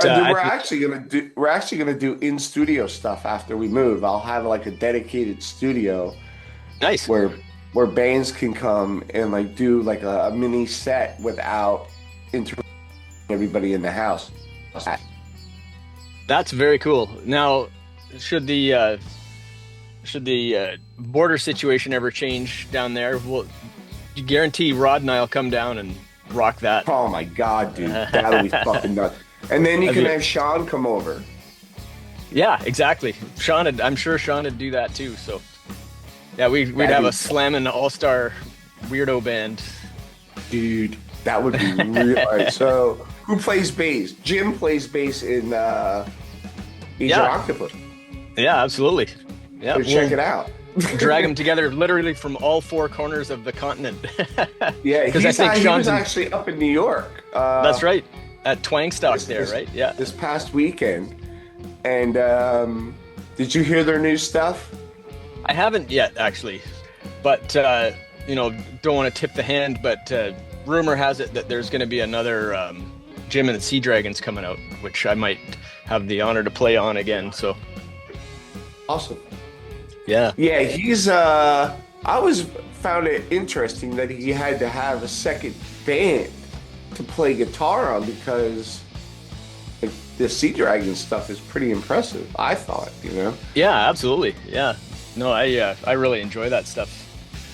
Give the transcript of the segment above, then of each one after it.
We're actually gonna do in studio stuff after we move. I'll have like a dedicated studio Nice. where bands can come and like do like a mini set without interrupting everybody in the house. That's very cool. Now, should the border situation ever change down there, will you guarantee Rod and I'll come down and rock that? Oh my God, dude, that'll be fucking nuts. And then you That'd can be- have Sean come over. yeah, exactly. I'm sure Sean would do that too. So yeah, we'd have That'd a slamming all-star weirdo band. Dude, that would be real. All right, so who plays bass? Jim plays bass in Agent Yeah, Octopus. yeah, absolutely. Yeah, So check it out. drag them together literally from all four corners of the continent. Yeah, Because I think he was Sean's actually up in New York. that's right, at Twangstock there, right? Yeah. This past weekend. And did you hear their new stuff? I haven't yet actually, but don't want to tip the hand, but rumor has it that there's going to be another Jim and the Sea Dragons coming out, which I might have the honor to play on again. So Awesome. yeah, Yeah, he's I always found it interesting that he had to have a second band to play guitar on because like, the Sea Dragon stuff is pretty impressive, I thought, you know? yeah, absolutely, yeah. No, I really enjoy that stuff.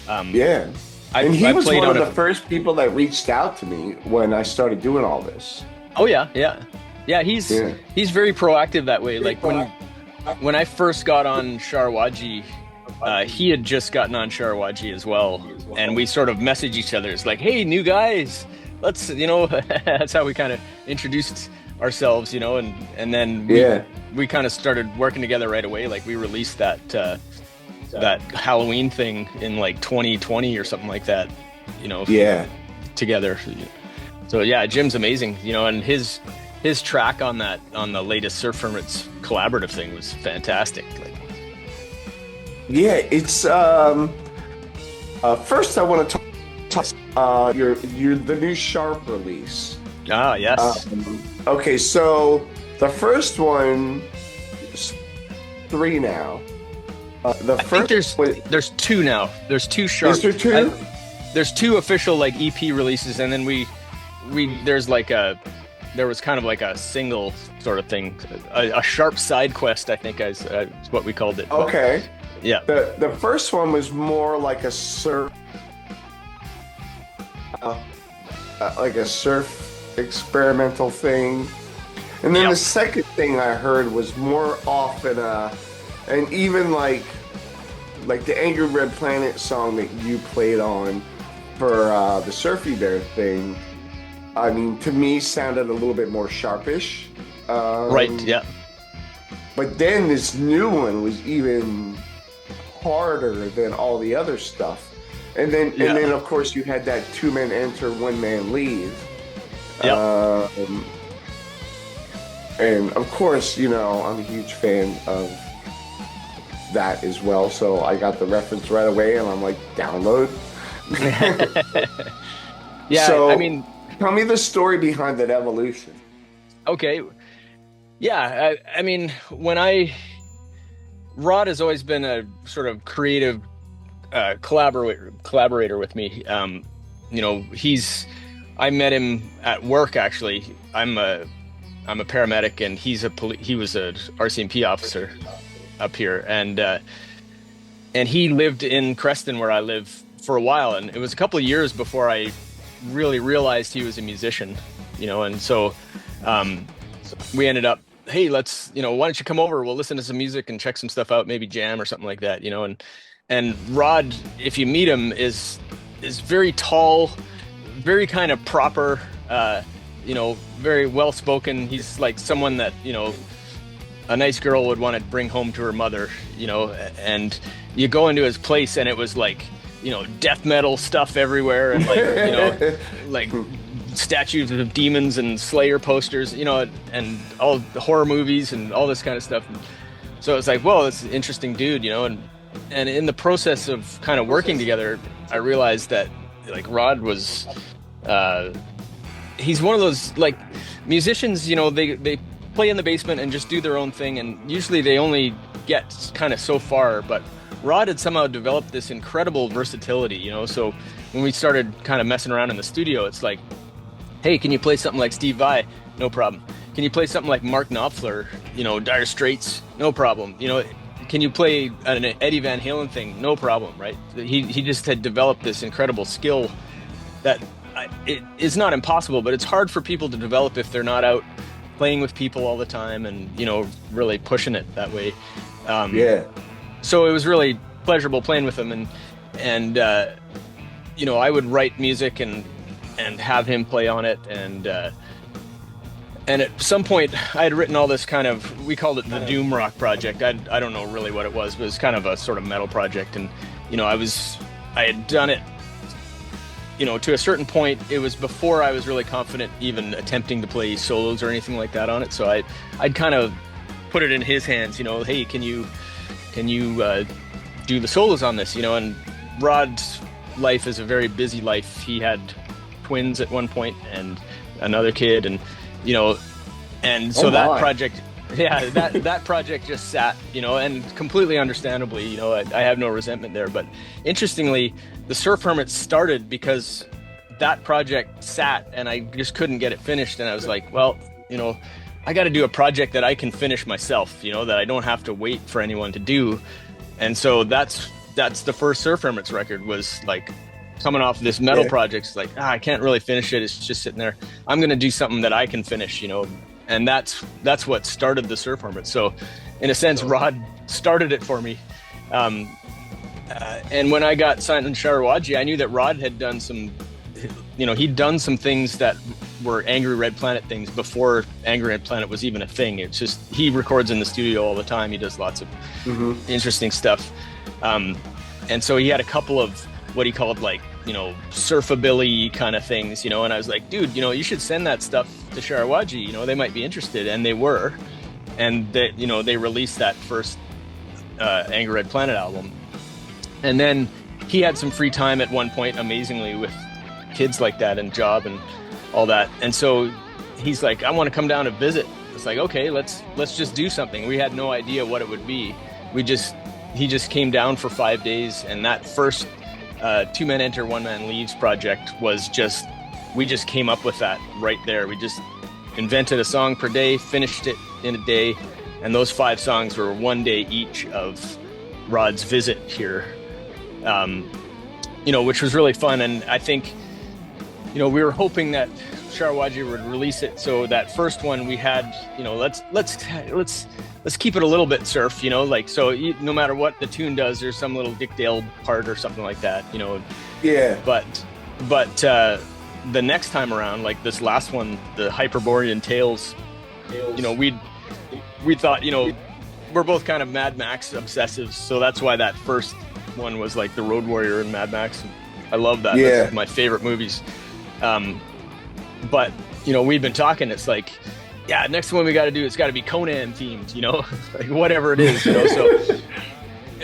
Yeah. And he I was played one of on the first people that reached out to me when I started doing all this. Oh yeah, yeah, yeah. Yeah. He's very proactive that way. Like when I first got on Sharwaji, he had just gotten on Sharwaji as well, and we sort of messaged each other. It's like, hey, new guys, let's that's how we kind of introduced ourselves, and then we kind of started working together right away. Like we released that Halloween thing in like 2020 or something like that, Yeah. together. So yeah, Jim's amazing, and his track on the latest Surfin collaborative thing was fantastic. Like, Yeah, it's first I want to talk your the new Sharp release. yes. Okay, so the first one is 3 now. The I think first there's two now. There's two sharp. is there 2? There's two official like EP releases, and then there was kind of like a single sort of thing, a sharp side quest, I think is what we called it. But, Okay. yeah. The first one was more like a surf experimental thing, and then Yep. the second thing I heard was more off in and even like the Angry Red Planet song that you played on for the Surfy Bear thing. I mean, to me, sounded a little bit more sharpish. Right. Yeah. But then this new one was even harder than all the other stuff. And then of course you had that 2-man enter, 1-man leave. Yep. And of course, I'm a huge fan of that as well. So I got the reference right away and I'm like, download. Yeah. So I mean, tell me the story behind that evolution. okay. Yeah. I mean, Rod has always been a sort of creative collaborator with me. I met him at work actually. I'm a paramedic and he was a RCMP officer up here, and he lived in Creston where I live for a while, and it was a couple of years before I really realized he was a musician, and so we ended up, hey, let's, why don't you come over, we'll listen to some music and check some stuff out, maybe jam or something like that, and Rod, if you meet him, is very tall, very kind of proper, very well spoken. He's like someone that, a nice girl would want to bring home to her mother, and you go into his place and it was like, death metal stuff everywhere, and like, like statues of demons and Slayer posters, and all the horror movies and all this kind of stuff. So it's like, well, it's an interesting dude, and in the process of kind of working together, I realized that like Rod was, he's one of those like musicians, they play in the basement and just do their own thing. And usually they only get kind of so far, but Rod had somehow developed this incredible versatility, you know? So when we started kind of messing around in the studio, it's like, hey, can you play something like Steve Vai? No problem. Can you play something like Mark Knopfler, you know, Dire Straits? No problem. You know, can you play an Eddie Van Halen thing? No problem, right? He just had developed this incredible skill that it is not impossible, but it's hard for people to develop if they're not out playing with people all the time and, you know, really pushing it that way. Yeah. So it was really pleasurable playing with him, and you know, I would write music and have him play on it, and at some point I had written all this kind of, we called it the Doom Rock project. I don't know really what it was, but it was kind of a sort of metal project, and you know, I had done it, you know, to a certain point. It was before I was really confident even attempting to play solos or anything like that on it, so I'd kind of put it in his hands, you know, hey, can you do the solos on this, you know? And Rod's life is a very busy life. He had twins at one point and another kid, and you know, and so that project, yeah, that project just sat, you know, and completely understandably, you know, I have no resentment there. But interestingly, the Surf Hermits started because that project sat and I just couldn't get it finished, and I was like, well, you know, I got to do a project that I can finish myself, you know, that I don't have to wait for anyone to do. And so that's the first Surf Hermits record, was like coming off this metal project. It's like, I can't really finish it. It's just sitting there. I'm going to do something that I can finish, you know, and that's what started the Surf Hermits. So in a sense, Rod started it for me. And when I got signed on Sharawaji, I knew that Rod had done some, you know, he'd done some things that were Angry Red Planet things before Angry Red Planet was even a thing. It's just, he records in the studio all the time. He does lots of interesting stuff. And so he had a couple of what he called, like, you know, surfabilly kind of things, you know, and I was like, dude, you know, you should send that stuff to Sharawaji, you know, they might be interested. And they were, and that, you know, they released that first Angry Red Planet album. And then he had some free time at one point, amazingly, with kids like that and job and all that. And so he's like, I want to come down to visit. It's like, okay, let's just do something. We had no idea what it would be. He just came down for 5 days, and that first Two Men Enter, One Man Leaves project was just, we just came up with that right there. We just invented a song per day, finished it in a day, and those 5 songs were 1 day each of Rod's visit here. You know, which was really fun. And I think, you know, we were hoping that Sharawaji would release it. So that first one we had, you know, let's keep it a little bit surf, you know, like, so no matter what the tune does, there's some little Dick Dale part or something like that, you know. Yeah. But the next time around, like this last one, the Hyperborean Tales, you know, we thought, you know, we're both kind of Mad Max obsessives, so that's why that first one was like the Road Warrior and Mad Max. I love that. Yeah. That's my favorite movies. But you know, we've been talking, it's like, yeah, next one we got to do, it's got to be Conan themed, you know, like whatever it is, you know. So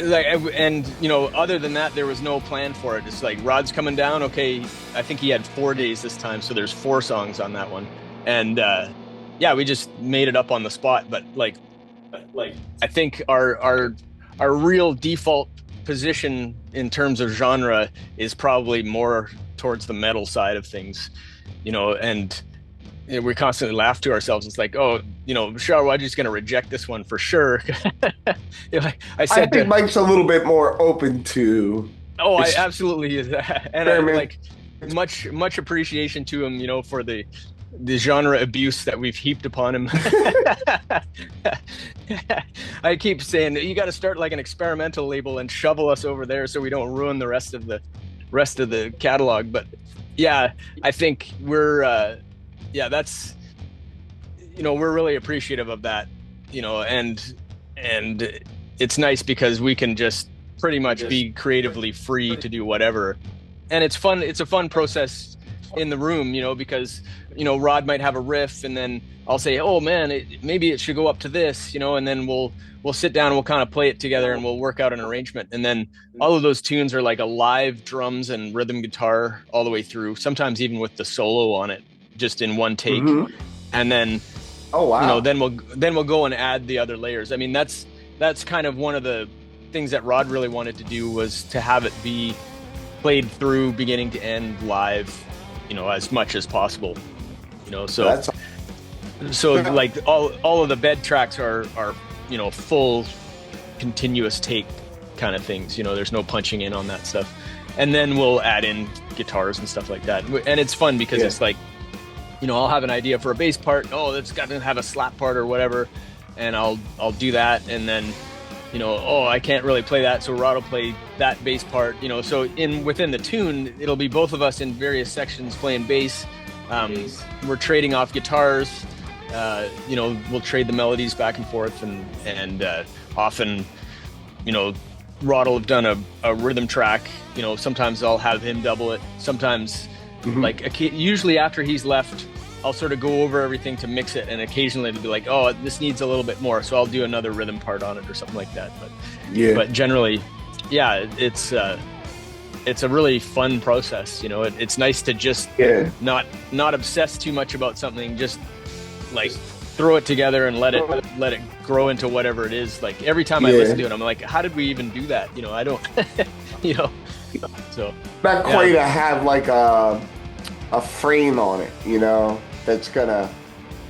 like, and you know, other than that, there was no plan for it. It's like, Rod's coming down, okay, I think he had 4 days this time, so there's 4 songs on that one. And yeah, we just made it up on the spot. But like I think our real default position in terms of genre is probably more towards the metal side of things, you know. And you know, we constantly laugh to ourselves. It's like, oh, you know, Sharawaji's going to reject this one for sure. You know, I think Mike's a little bit more open to. Oh, I absolutely is, and I like much appreciation to him, you know, for the genre abuse that we've heaped upon him. I keep saying, you got to start like an experimental label and shovel us over there so we don't ruin the rest of the catalog. But yeah, I think we're that's, you know, we're really appreciative of that, you know, and it's nice because we can just pretty much be creatively free to do whatever. And it's fun. It's a fun process in the room, you know, because, you know, Rod might have a riff and then I'll say, oh man, maybe it should go up to this, you know, and then we'll sit down and we'll kind of play it together and we'll work out an arrangement. And then all of those tunes are like a live drums and rhythm guitar all the way through, sometimes even with the solo on it, just in one take. And then Oh wow. then we'll go and add the other layers. I mean, that's kind of one of the things that Rod really wanted to do, was to have it be played through beginning to end live, as much as possible. So like all of the bed tracks are full continuous take kind of things. There's no punching in on that stuff. And then we'll add in guitars and stuff like that. And it's fun because it's like, I'll have an idea for a bass part. Oh, it's got to have a slap part or whatever. And I'll do that. And then, I can't really play that. So Rod will play that bass part, so within the tune, it'll be both of us in various sections playing bass. We're trading off guitars. We'll trade the melodies back and forth, and often, Rod will have done a rhythm track. Sometimes I'll have him double it. Sometimes, usually after he's left, I'll sort of go over everything to mix it, and occasionally it'll be like, oh, this needs a little bit more, so I'll do another rhythm part on it or something like that. But generally, it's a really fun process. It's nice to just not obsess too much about something, just like throw it together and let it grow into whatever it is. Like every time I listen to it, I'm like, how did we even do that? I don't so not quite to have like a frame on it, that's gonna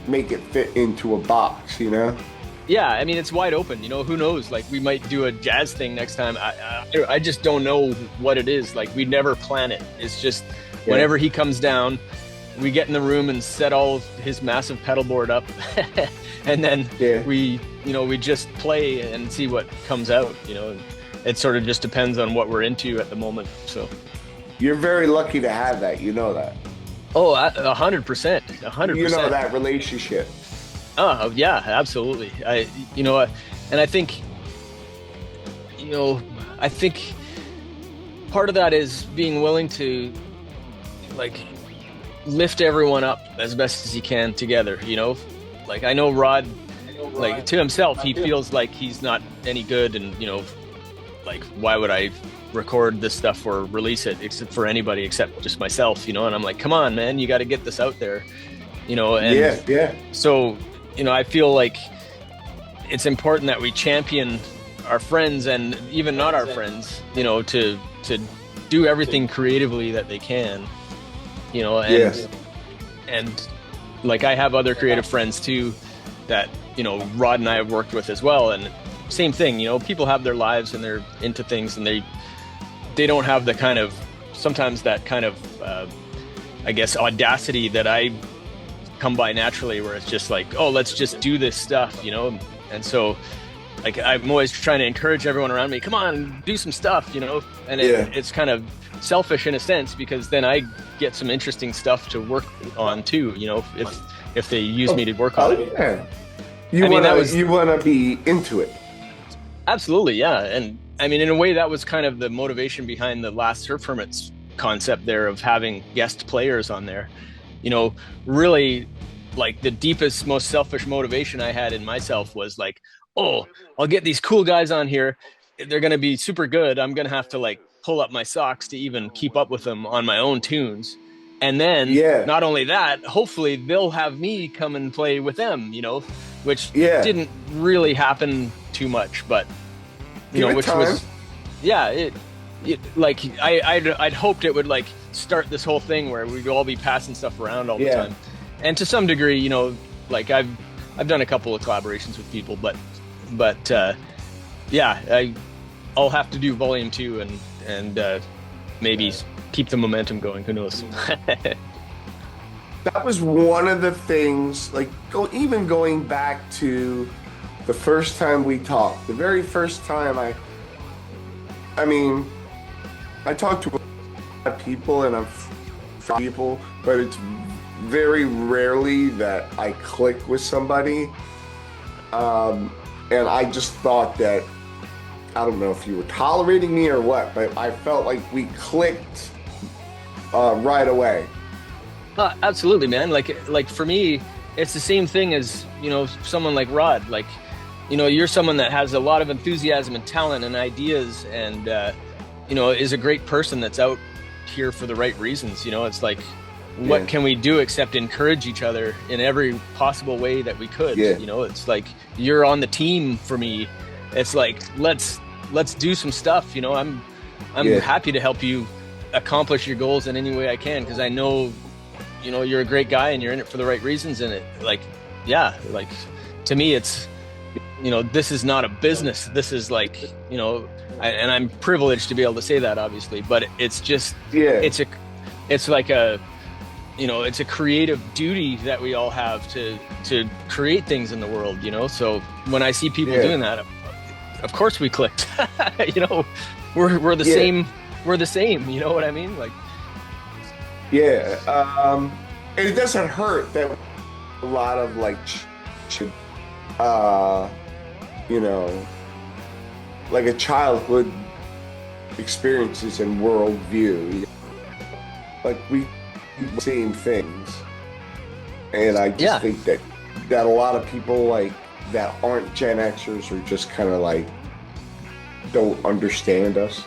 make it fit into a box, Yeah, I mean, it's wide open. Who knows? Like, we might do a jazz thing next time. I just don't know what it is. Like, we never plan it. It's just whenever he comes down, we get in the room and set all of his massive pedal board up, and then we just play and see what comes out. It sort of just depends on what we're into at the moment. So you're very lucky to have that. You know that. Oh, 100%, 100%. You know that relationship. Oh yeah, absolutely. And I think, I think part of that is being willing to like lift everyone up as best as he can together. Like I know Rod, like to himself, he feels like he's not any good, and like why would I record this stuff or release it except for anybody except just myself, and I'm like, come on, man, you got to get this out there, and so I feel like it's important that we champion our friends and even not our friends, to do everything creatively that they can, and like I have other creative friends too that Rod and I have worked with as well, and same thing, people have their lives and they're into things, and they don't have the kind of, sometimes that kind of I guess audacity that I come by naturally, where it's just like, oh, let's just do this stuff, and so like I'm always trying to encourage everyone around me, come on, do some stuff, and it's kind of selfish in a sense, because then I get some interesting stuff to work on too, if they use me to work on it. You want to be into it. Absolutely, yeah. And I mean, in a way, that was kind of the motivation behind the last Surf Hermits concept there, of having guest players on there. Really, like the deepest, most selfish motivation I had in myself was like, oh, I'll get these cool guys on here. They're going to be super good. I'm going to have to like pull up my socks to even keep up with them on my own tunes. And then not only that, hopefully they'll have me come and play with them, which didn't really happen too much, but which time. Was, it like I'd hoped it would like start this whole thing where we'd all be passing stuff around all the time. And to some degree, like I've done a couple of collaborations with people, but I'll have to do volume 2 and maybe keep the momentum going. Who knows? That was one of the things, like even going back to the first time we talked, the very first time I mean, I talked to a lot of people and people, but it's very rarely that I click with somebody. And I just thought that, I don't know if you were tolerating me or what, but I felt like we clicked right away. Absolutely, man. Like for me, it's the same thing as, someone like Rod. Like, you're someone that has a lot of enthusiasm and talent and ideas, and, is a great person that's out here for the right reasons. It's like, what can we do except encourage each other in every possible way that we could? You know, it's like, you're on the team for me. It's like, let's do some stuff. You know, I'm happy to help you accomplish your goals in any way I can, because I know, you know, you're a great guy and you're in it for the right reasons. And it, like, like, to me, it's, you know, this is not a business. This is like, you know, and I'm privileged to be able to say that, obviously, but it's just, it's like a, you know, it's a creative duty that we all have to create things in the world, you know? So when I see people doing that, of course we clicked. You know, we're the same. We're the same. You know what I mean? Like, and it doesn't hurt that a lot of like, you know, like a childhood experiences and worldview. Like we same things, and I just think that a lot of people like that aren't Gen Xers are just kind of like don't understand us.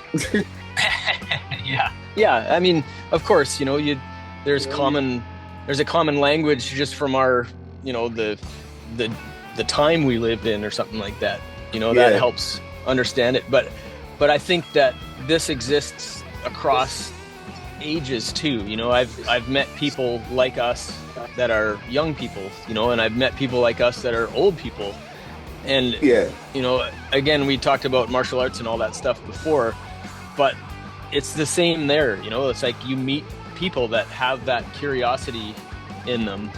I mean, of course, you know, there's a common language just from our, you know, the time we lived in or something like that. You know, that helps understand it. But I think that this exists across ages too. You know, I've met people like us that are young people, you know, and I've met people like us that are old people. And, you know, again, we talked about martial arts and all that stuff before, but it's the same there. You know, it's like you meet people that have that curiosity in them.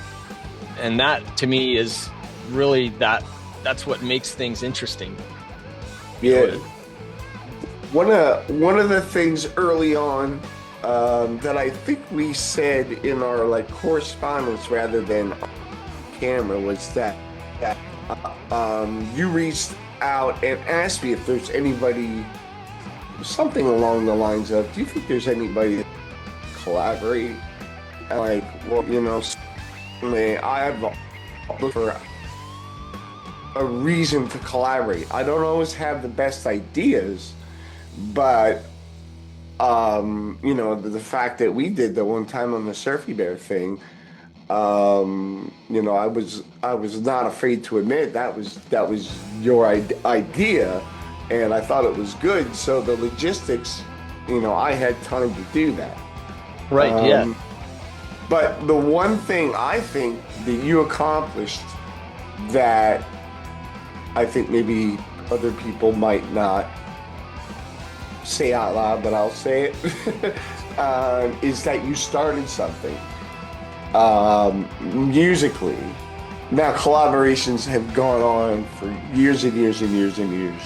And that to me is really that's what makes things interesting. One of the things early on that I think we said in our like correspondence rather than camera was that you reached out and asked me if there's anybody, something along the lines of, do you think there's anybody that collaborate? And like, well, you know, I've looked for a reason to collaborate. I don't always have the best ideas, but you know, the fact that we did the one time on the Surfy Bear thing, you know, I was not afraid to admit that was your idea, and I thought it was good. So the logistics, you know, I had time to do that. Right. But the one thing I think that you accomplished that I think maybe other people might not say out loud, but I'll say it, is that you started something musically. Now collaborations have gone on for years and years and years and years,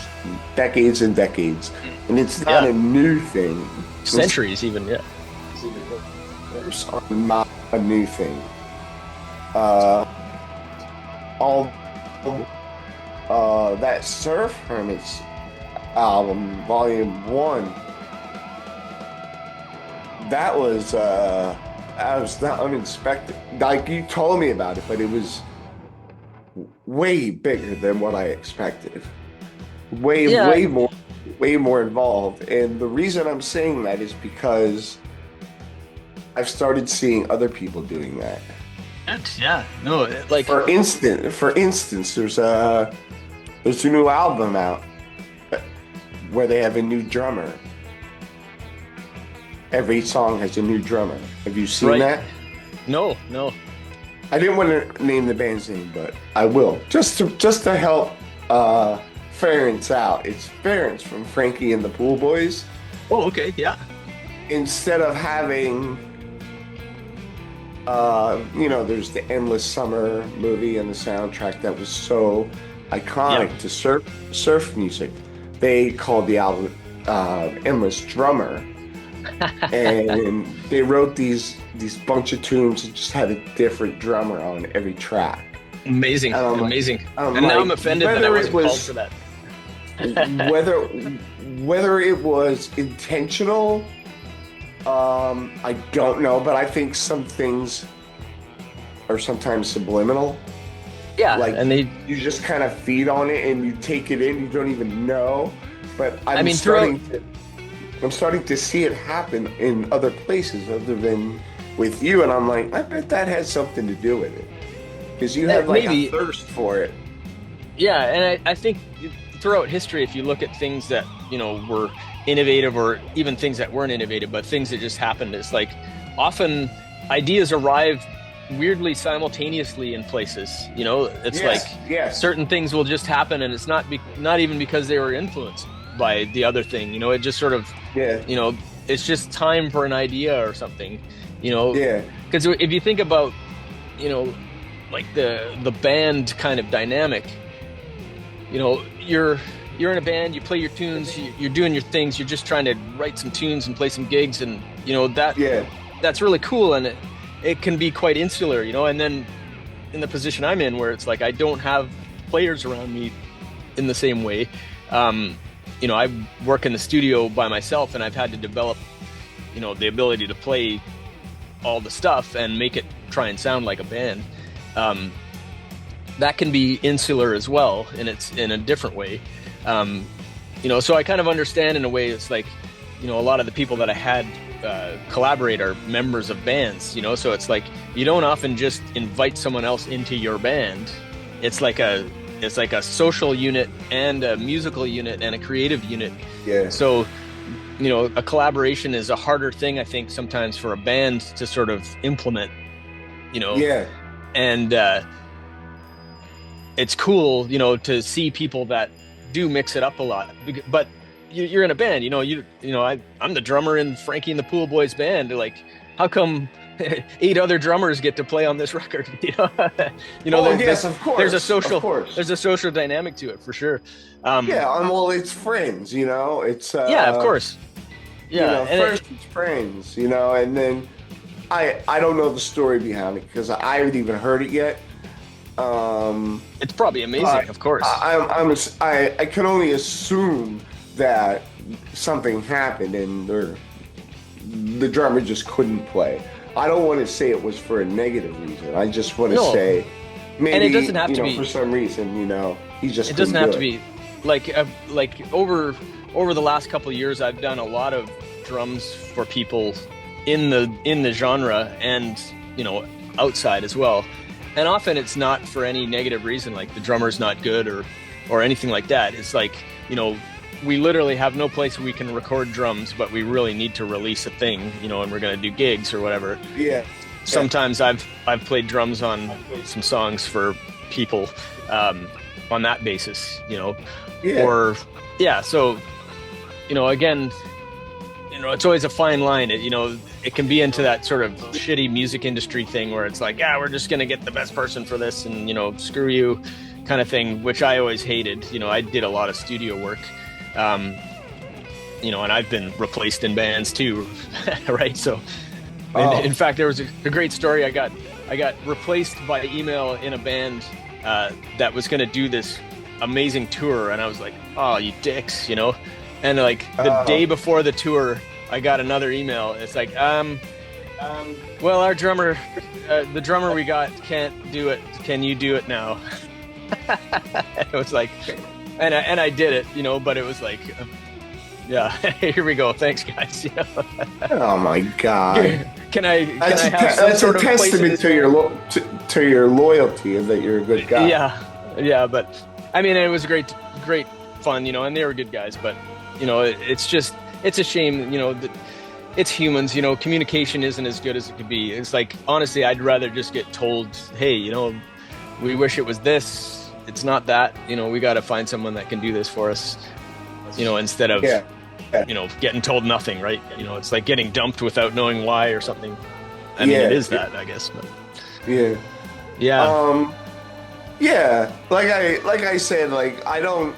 decades and decades, and it's not a new thing. Centuries even, It's not a new thing. That Surf Hermits album, Volume 1, that was not unexpected. Like, you told me about it, but it was way bigger than what I expected. Way more involved. And the reason I'm saying that is because I've started seeing other people doing that. Like, for instance, there's a new album out where they have a new drummer. Every song has a new drummer. Have you seen that? No. I didn't want to name the band's name, but I will. Just to help Ference out. It's Ference from Frankie and the Pool Boys. Oh, okay, yeah. Instead of having, you know, there's the Endless Summer movie and the soundtrack that was so iconic to surf music. They called the album Endless Drummer. And they wrote these bunch of tunes and just had a different drummer on every track. Amazing. And now I'm offended that I wasn't called for that. whether it was intentional, I don't know, but I think some things are sometimes subliminal. Yeah, like, and you just kind of feed on it and you take it in. You don't even know. But I'm starting to see it happen in other places other than with you, and I'm like, I bet that has something to do with it, because you have like Maybe. a thirst for it. Yeah, and I think throughout history, if you look at things that, were innovative, or even things that weren't innovative, but things that just happened, it's like often ideas arrive weirdly simultaneously in places. It's like certain things will just happen, and it's not even because they were influenced by the other thing. It just sort of, it's just time for an idea or something. Because if you think about, like the band kind of dynamic, you're in a band, you play your tunes, you're doing your things, you're just trying to write some tunes and play some gigs, and that's really cool, and it can be quite insular, and then in the position I'm in, where it's like I don't have players around me in the same way. I work in the studio by myself, and I've had to develop the ability to play all the stuff and make it try and sound like a band. That can be insular as well, and it's in a different way. So I kind of understand in a way. It's like, a lot of the people that I had collaborate are members of bands, so it's like you don't often just invite someone else into your band. It's like a social unit and a musical unit and a creative unit. So a collaboration is a harder thing, I think, sometimes for a band to sort of implement, and it's cool, to see people that do mix it up a lot. But you're in a band, I'm the drummer in Frankie and the Pool Boys band. Like, how come 8 other drummers get to play on this record? Yes, of course. There's a social dynamic to it, for sure. Well, it's friends, it's of course. First it's friends, and then I don't know the story behind it, because I haven't even heard it yet. It's probably amazing, of course. I can only assume that something happened and the drummer just couldn't play. I don't want to say it was for a negative reason. I just want to say maybe, and it doesn't have to be for some reason, he just. It doesn't have to be like over the last couple of years, I've done a lot of drums for people in the genre and outside as well. And often it's not for any negative reason, like the drummer's not good or anything like that. It's like, we literally have no place we can record drums, but we really need to release a thing, and we're going to do gigs or whatever. Sometimes I've played drums on some songs for people on that basis, so, again, it's always a fine line. It can be into that sort of shitty music industry thing where it's like, we're just going to get the best person for this and, screw you kind of thing, which I always hated. I did a lot of studio work, and I've been replaced in bands too, right? So, in fact, there was a great story. I got replaced by email in a band that was going to do this amazing tour, and I was like, oh, you dicks, And like the day before the tour, I got another email. It's like, well, our drummer, the drummer we got can't do it. Can you do it now? It was like, and I did it, but it was like, here we go. Thanks, guys. Oh my God. Can I have some that's sort a of testament to your loyalty and that you're a good guy. Yeah. But I mean, it was great fun, and they were good guys, but. It's a shame, that it's humans, communication isn't as good as it could be. It's like, honestly, I'd rather just get told, hey, we wish it was this. It's not that, we got to find someone that can do this for us, instead of, getting told nothing, right? It's like getting dumped without knowing why or something. I mean, it is that, I guess. But Yeah. Like I said, like, I don't,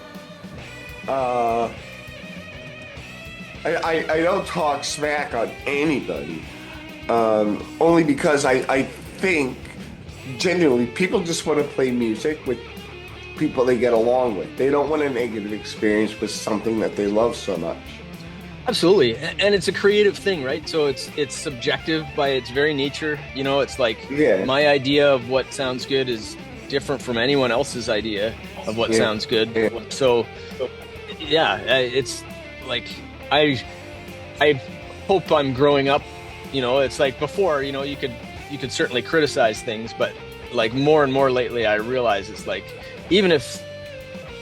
I don't talk smack on anybody, only because I think genuinely people just want to play music with people they get along with. They don't want a negative experience with something that they love so much. Absolutely, and it's a creative thing, right? So it's subjective by its very nature. It's like my idea of what sounds good is different from anyone else's idea of what sounds good. So it's like I hope I'm growing up You know, it's like before, you know, you could certainly criticize things, but like more and more lately, I realize it's like, even if,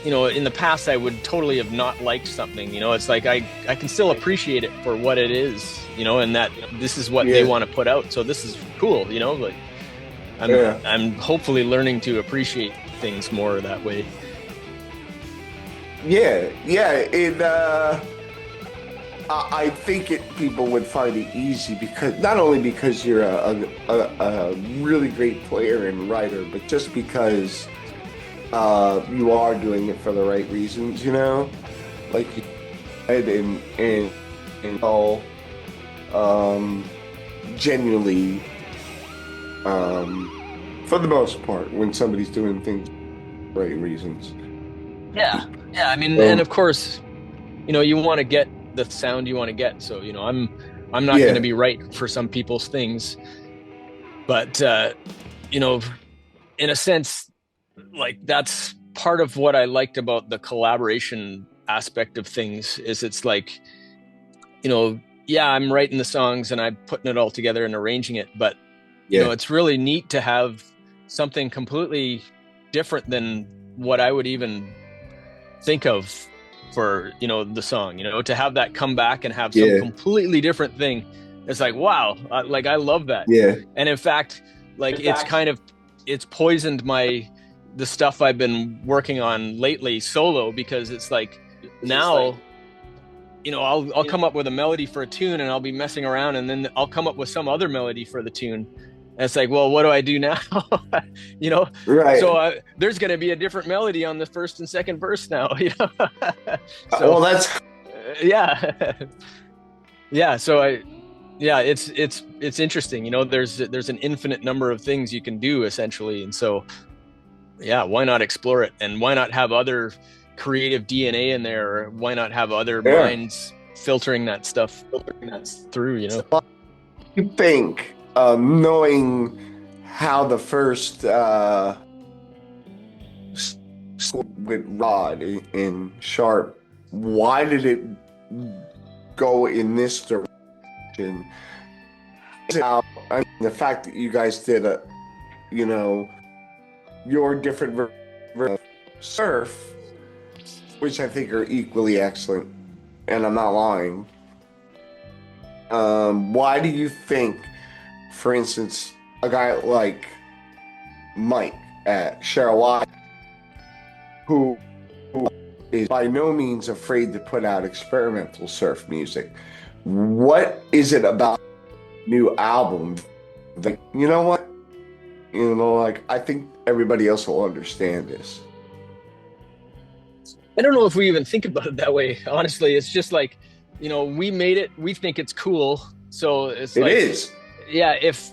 you know, in the past I would totally have not liked something, you know, it's like I can still appreciate it for what it is, you know, and that this is what they want to put out. So this is cool, you know, like I'm hopefully learning to appreciate things more that way. Yeah, I think people would find it easy because not only because you're a really great player and writer, but just because you are doing it for the right reasons, you know, like you said, and all genuinely, for the most part, when somebody's doing things for the right reasons. Yeah, I mean, and of course, you know, you want to get the sound you want to get. So, you know, I'm not going to be right for some people's things, but you know, in a sense, like that's part of what I liked about the collaboration aspect of things is it's like, you know, yeah, I'm writing the songs and I'm putting it all together and arranging it, but you know, it's really neat to have something completely different than what I would even think of for, you know, the song, you know, to have that come back and have some completely different thing. It's like, wow, like I love that. And in fact, like it's poisoned the stuff I've been working on lately solo, because it's like now, you know, I'll come up with a melody for a tune and I'll be messing around and then I'll come up with some other melody for the tune. And it's like, well, what do I do now? You know, right? So there's going to be a different melody on the first and second verse now. You know, so, well, that's yeah. So it's interesting. You know, there's an infinite number of things you can do essentially, and so yeah, why not explore it, and why not have other creative DNA in there, or why not have other minds filtering that stuff through? You know, you think. Knowing how the first with Rod and Sharp, why did it go in this direction? I mean, the fact that you guys did you know, your different version of surf, which I think are equally excellent, and I'm not lying. Why do you think? For instance, a guy like Mike at Cheryl, who is by no means afraid to put out experimental surf music. What is it about new album that, you know what? You know, like, I think everybody else will understand this. I don't know if we even think about it that way. Honestly, it's just like, you know, we made it. We think it's cool. So it's like... It is. Yeah, if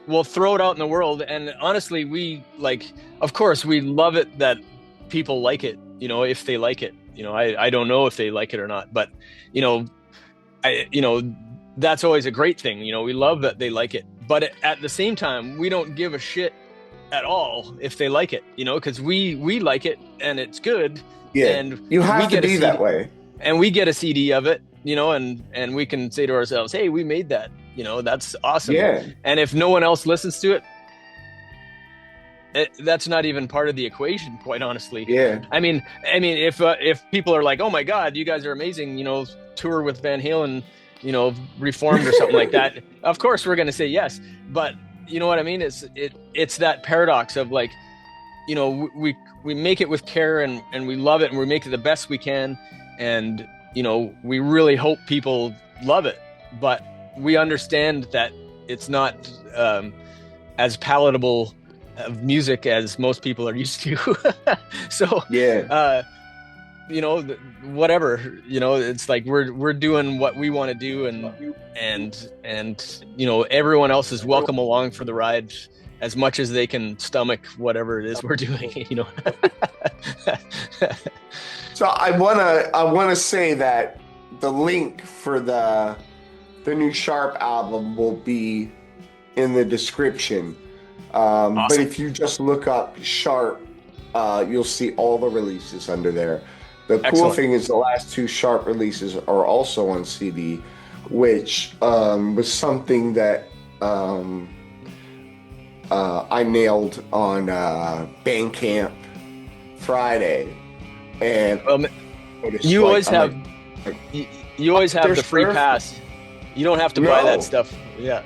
we'll throw it out in the world, and honestly, we like, of course, we love it that people like it, you know, if they like it, you know, I don't know if they like it or not, but you know, that's always a great thing, you know, we love that they like it, but at the same time, we don't give a shit at all if they like it, you know, because we like it and it's good. And you have to be that way, and we get a CD of it, you know, and we can say to ourselves, hey, we made that. You know, that's awesome. And if no one else listens to it, that's not even part of the equation, quite honestly. I mean, if people are like, oh my God, you guys are amazing, you know, tour with Van Halen, you know, Reformed or something like that, of course we're going to say yes. But you know what I mean? It's that paradox of like, you know, we make it with care and we love it and we make it the best we can. And, you know, we really hope people love it, but we understand that it's not as palatable of music as most people are used to. So, you know, whatever, you know, it's like we're doing what we want to do, and you know, everyone else is welcome along for the ride as much as they can stomach whatever it is we're doing, you know. So I wanna say that the link for the new Sharp album will be in the description. Awesome. But if you just look up Sharp, you'll see all the releases under there. The cool thing is the last two Sharp releases are also on CD, which was something that I nailed on Bandcamp Friday, and Well, you always have you always have the free pass. You don't have to buy that stuff. Yeah.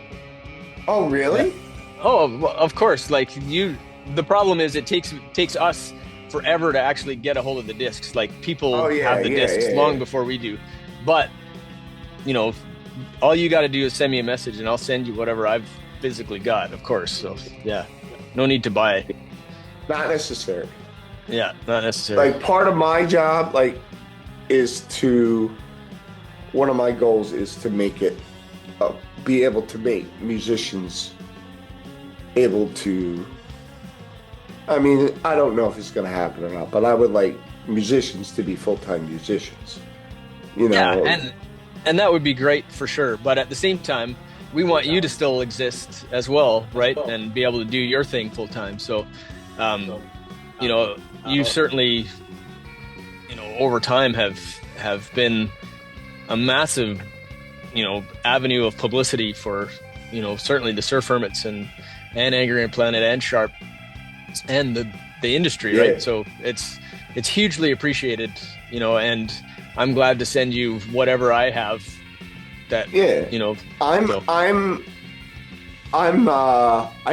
Oh, really? Yeah. Oh, of course. Like the problem is it takes us forever to actually get a hold of the discs. Like people have the discs long before we do. But you know, all you got to do is send me a message, and I'll send you whatever I've physically got. Of course. So yeah, no need to buy it. Not necessary. Yeah, not necessary. Like part of my job, like, is to. One of my goals is to make it, be able to make musicians able to. I mean, I don't know if it's going to happen or not, but I would like musicians to be full-time musicians. You know. Yeah, and that would be great for sure. But at the same time, we want you to still exist as well, right? And be able to do your thing full-time. So, you know, you certainly, you know, over time have been a massive, you know, avenue of publicity for, you know, certainly the surf hermits and Angry and Planet and Sharp and the industry, right? So it's hugely appreciated, you know, and I'm glad to send you whatever I have that, you know. I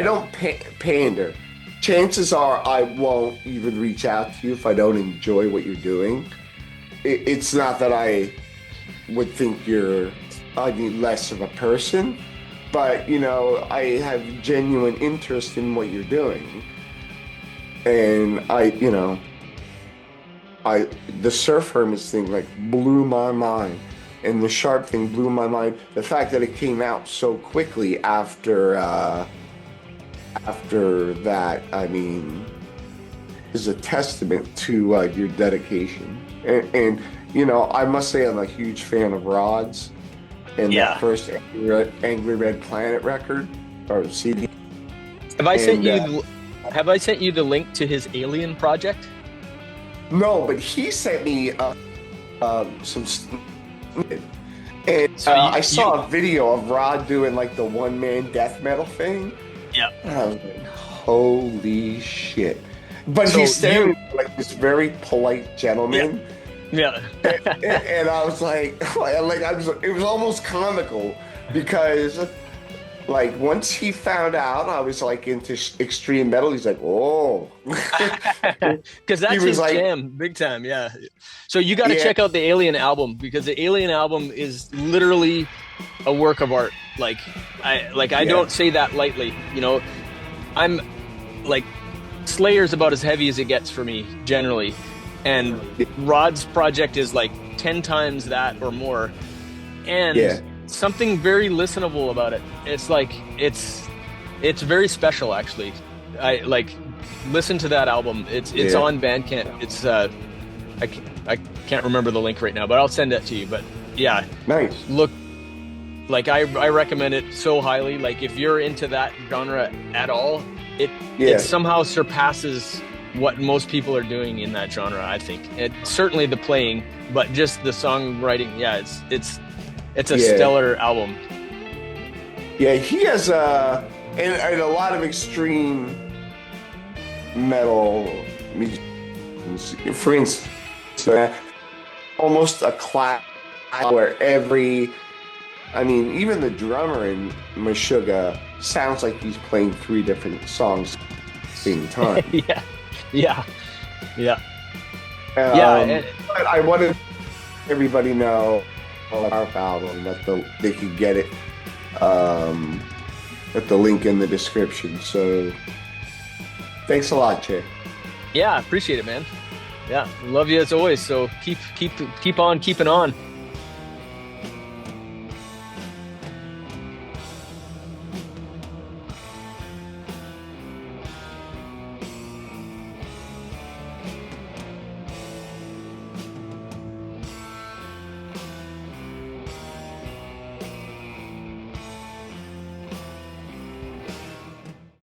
don't pander. Chances are I won't even reach out to you if I don't enjoy what you're doing. It's not that I would think you're any less of a person, but you know, I have genuine interest in what you're doing, and the Surf Hermits thing like blew my mind, and the Sharp thing blew my mind. The fact that it came out so quickly after that, I mean, is a testament to your dedication. And you know, I must say I'm a huge fan of Rod's and that first Angry Red Planet record or CD. Have I sent you the link to his Alien project? No, but he sent me some. And I saw a video of Rod doing like the one-man death metal thing. Yeah. And I was like, holy shit. But he's standing like this very polite gentleman. Yeah. and I was like it was almost comical because like once he found out I was like into extreme metal, he's like, oh. Because that's his jam, big time, yeah. So you got to check out the Alien album, because the Alien album is literally a work of art. Like I don't say that lightly. You know, I'm like, Slayer's about as heavy as it gets for me generally, and Rod's project is like 10 times that or more, and something very listenable about it. It's like it's very special, actually. I like listen to that album. It's on Bandcamp. It's I can't remember the link right now, but I'll send that to you. But yeah, nice. Look, like I recommend it so highly. Like if you're into that genre at all, it somehow surpasses what most people are doing in that genre. I think certainly the playing, but just the songwriting. Yeah, it's a stellar album. Yeah, he has and a lot of extreme metal musicians. For instance, almost a class where even the drummer in Meshuggah sounds like he's playing 3 different songs at the same time. Yeah. But I wanted everybody know our album that they could get it at the link in the description. So thanks a lot, Jay. Yeah, appreciate it, man. Yeah, love you as always. So keep on keeping on.